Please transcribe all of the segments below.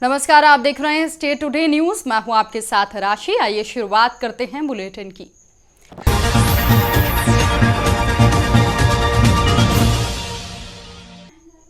नमस्कार, आप देख रहे हैं स्टेट टुडे न्यूज। मैं हूं आपके साथ राशि। आइए शुरुआत करते हैं बुलेटिन की।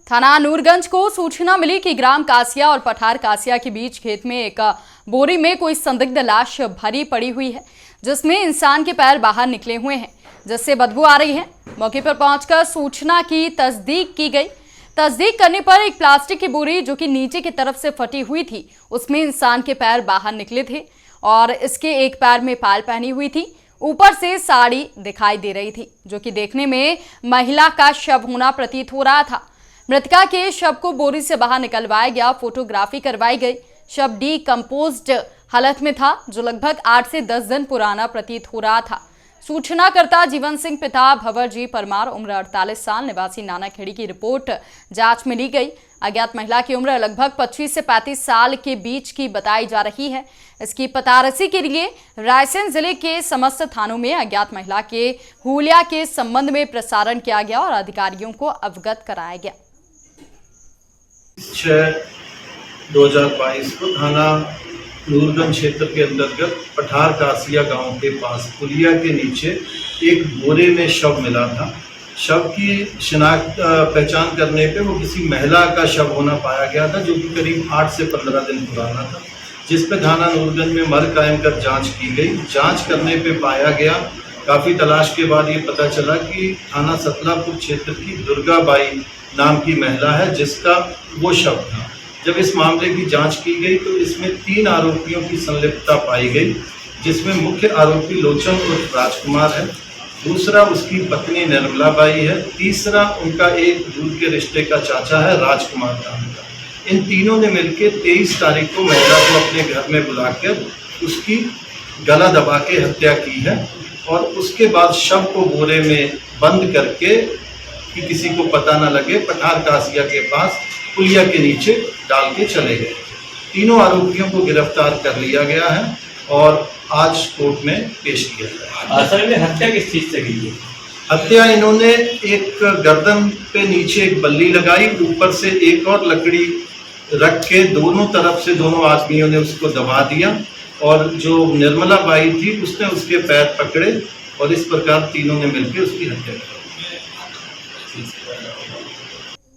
थाना नूरगंज को सूचना मिली कि ग्राम कासिया और पठार कासिया के बीच खेत में एक बोरी में कोई संदिग्ध लाश भरी पड़ी हुई है, जिसमें इंसान के पैर बाहर निकले हुए हैं, जिससे बदबू आ रही है। मौके पर पहुंचकर सूचना की तस्दीक की गई। तस्दीक करने पर एक प्लास्टिक की बोरी जो कि नीचे की तरफ से फटी हुई थी, उसमें इंसान के पैर बाहर निकले थे और इसके एक पैर में पाल पहनी हुई थी। ऊपर से साड़ी दिखाई दे रही थी, जो कि देखने में महिला का शव होना प्रतीत हो रहा था। मृतका के शव को बोरी से बाहर निकलवाया गया, फोटोग्राफी करवाई गई। शव डीकंपोज्ड हालत में था, जो लगभग 8 से 10 दिन पुराना प्रतीत हो रहा था। सूचनाकर्ता जीवन सिंह पिता भंवर जी परमार उम्र 48 साल निवासी नानाखेड़ी की रिपोर्ट जांच में ली गई। अज्ञात महिला की उम्र लगभग 25 से 35 साल के बीच की बताई जा रही है। इसकी पतारसी के लिए रायसेन जिले के समस्त थानों में अज्ञात महिला के हुलिया के संबंध में प्रसारण किया गया और अधिकारियों को अवगत कराया गया। 6/2022 को थाना नूरगंज क्षेत्र के अंतर्गत पठार कासिया गांव के पास पुलिया के नीचे एक बोरे में शव मिला था। शव की पहचान करने पे वो किसी महिला का शव होना पाया गया था, जो कि करीब 8 से 15 दिन पुराना था, जिस पे थाना नूरगंज में मर्ग कायम कर जांच की गई। जांच करने पे पाया गया, काफ़ी तलाश के बाद ये पता चला कि थाना सतलापुर क्षेत्र की दुर्गाबाई नाम की महिला है, जिसका वो शव था। जब इस मामले की जांच की गई तो इसमें 3 आरोपियों की संलिप्तता पाई गई, जिसमें मुख्य आरोपी लोचन उर्फ राजकुमार है, दूसरा उसकी पत्नी निर्मला बाई है, तीसरा उनका एक दूर के रिश्ते का चाचा है राजकुमार नाम का। इन तीनों ने मिलकर 23 तारीख को महिला को अपने घर में बुलाकर उसकी गला दबा के हत्या की है और उसके बाद शव को बोरे में बंद करके कि किसी को पता न लगे पठार कासिया के पास पुलिया के नीचे डाल के चले गए। तीनों आरोपियों को गिरफ्तार कर लिया गया है और आज कोर्ट में पेश किया गया। असल में हत्या किस चीज से की है? हत्या इन्होंने एक गर्दन पे नीचे एक बल्ली लगाई, ऊपर से एक और लकड़ी रख के दोनों तरफ से दोनों आदमियों ने उसको दबा दिया और जो निर्मला बाई थी उसने उसके पैर पकड़े और इस प्रकार तीनों ने मिलकर उसकी हत्या की।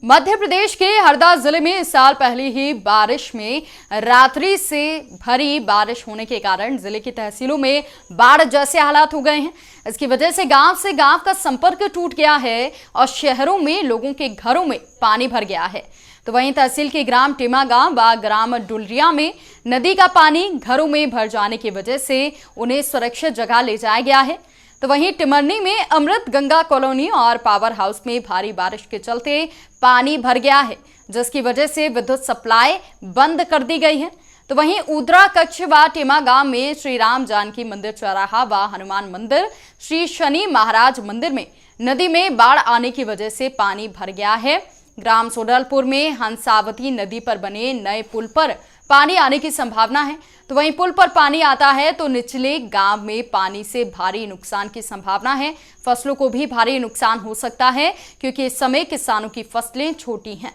मध्य प्रदेश के हरदा जिले में इस साल पहले ही बारिश में रात्रि से भरी बारिश होने के कारण जिले की तहसीलों में बाढ़ जैसे हालात हो गए हैं। इसकी वजह से गांव का संपर्क टूट गया है और शहरों में लोगों के घरों में पानी भर गया है। तो वहीं तहसील के ग्राम टेमा गांव व ग्राम डुलरिया में नदी का पानी घरों में भर जाने की वजह से उन्हें सुरक्षित जगह ले जाया गया है। तो वहीं टिमरनी में अमृत गंगा कॉलोनी और पावर हाउस में भारी बारिश के चलते पानी भर गया है, जिसकी वजह से विद्युत सप्लाई बंद कर दी गई है। तो वहीं उद्रा कच्छ व टेमा गांव में श्री राम जानकी मंदिर चौराहा व हनुमान मंदिर, श्री शनि महाराज मंदिर में नदी में बाढ़ आने की वजह से पानी भर गया है। ग्राम सोडलपुर में हंसावती नदी पर बने नए पुल पर पानी आने की संभावना है। तो वहीं पुल पर पानी आता है तो निचले गांव में पानी से भारी नुकसान की संभावना है। फसलों को भी भारी नुकसान हो सकता है, क्योंकि इस समय किसानों की फसलें छोटी हैं।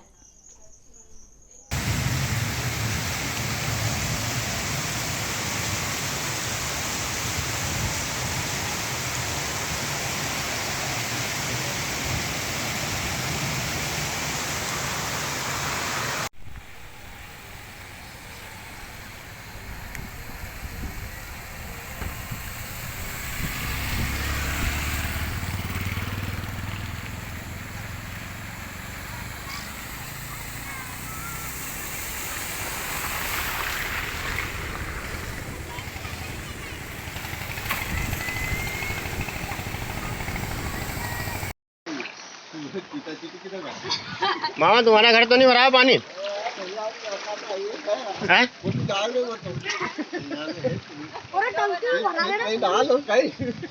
मामा तुम्हारा घर तो नहीं भरा है पानी? है?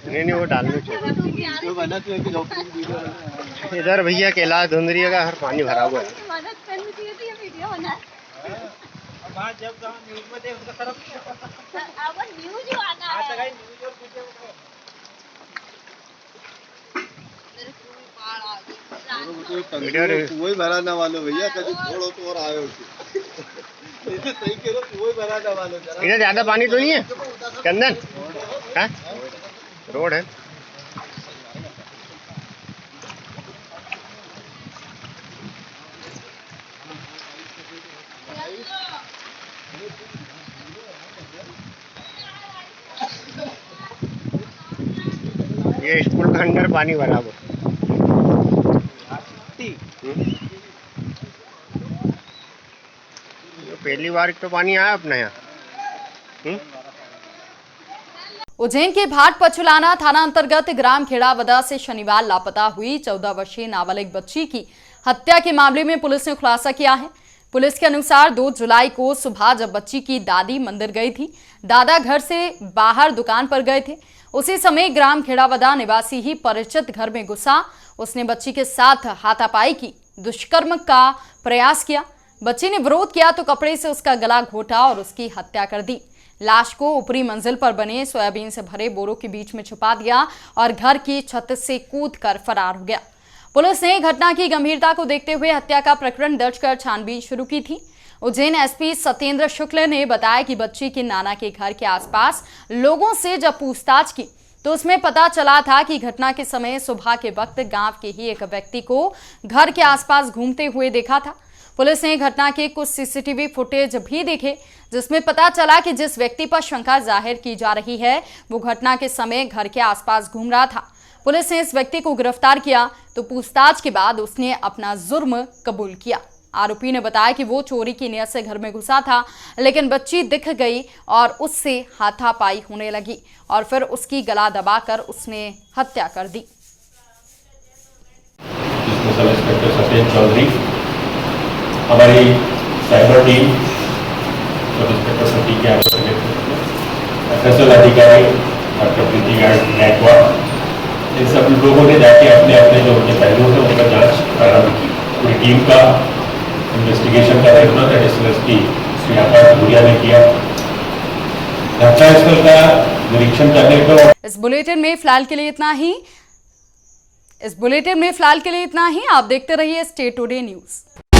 नहीं वो डालने चाहिए। इधर भैया कैलाश धुंधरिया का हर पानी भरा हुआ है। वही भरा ना वालो भैया, कभी थोड़ो तो और आयो। इधर ज्यादा पानी तो नहीं है चंदन? हाँ? रोड है। ये स्कूल के अंदर पानी भरा हुआ। पहली बार तो पानी आया अपने यहाँ। उज्जैन के भाट पछुलाना थाना अंतर्गत ग्राम खेड़ावदा से शनिवार लापता हुई 14 वर्षीय नाबालिग बच्ची की हत्या के मामले में पुलिस ने खुलासा किया है। पुलिस के अनुसार 2 जुलाई को सुबह जब बच्ची की दादी मंदिर गई थी, दादा घर से बाहर दुकान पर गए थे। उसी समय ग्राम खेड़ावदा निवासी ही परिचित घर में घुसा। उसने बच्ची के साथ हाथापाई की, दुष्कर्म का प्रयास किया। बच्ची ने विरोध किया तो कपड़े से उसका गला घोटा और उसकी हत्या कर दी। लाश को ऊपरी मंजिल पर बने सोयाबीन से भरे बोरों के बीच में छुपा दिया और घर की छत से कूदकर फरार हो गया। पुलिस ने घटना की गंभीरता को देखते हुए हत्या का प्रकरण दर्ज कर छानबीन शुरू की थी। उज्जैन एसपी सत्येंद्र शुक्ल ने बताया कि बच्ची के नाना के घर के आसपास लोगों से जब पूछताछ की तो उसमें पता चला था कि घटना के समय सुबह के वक्त गांव के ही एक व्यक्ति को घर के आसपास घूमते हुए देखा था। पुलिस ने घटना के कुछ सीसीटीवी फुटेज भी देखे, जिसमें पता चला कि जिस व्यक्ति पर शंका जाहिर की जा रही है वो घटना के समय घर के आसपास घूम रहा था। पुलिस ने इस व्यक्ति को गिरफ्तार किया तो पूछताछ के बाद उसने अपना जुर्म कबूल किया। आरोपी ने बताया कि वो चोरी की नियत से घर में घुसा था, लेकिन बच्ची दिख गई और उससे हाथापाई होने लगी और फिर उसकी गला दबाकर उसने हत्या कर दी। सब इंस्पेक्टर सत्येंद्र चौधरी, हमारी cyber team, sub inspector Satish के एफएसएल अधिकारी डॉक्टर प्रीति गायकवाड़, इन सब लोगों ने जाके अपने अपने जो उनके पहलू थे उनका जांच प्रारंभ की। पूरी टीम का इन्वेस्टिगेशन का निर्णय था एसएसपी श्री आकाश भूरिया ने किया। घटनास्थल का निरीक्षण करने पर इस बुलेटिन में फिलहाल के लिए इतना ही। आप देखते रहिए स्टे टुडे न्यूज।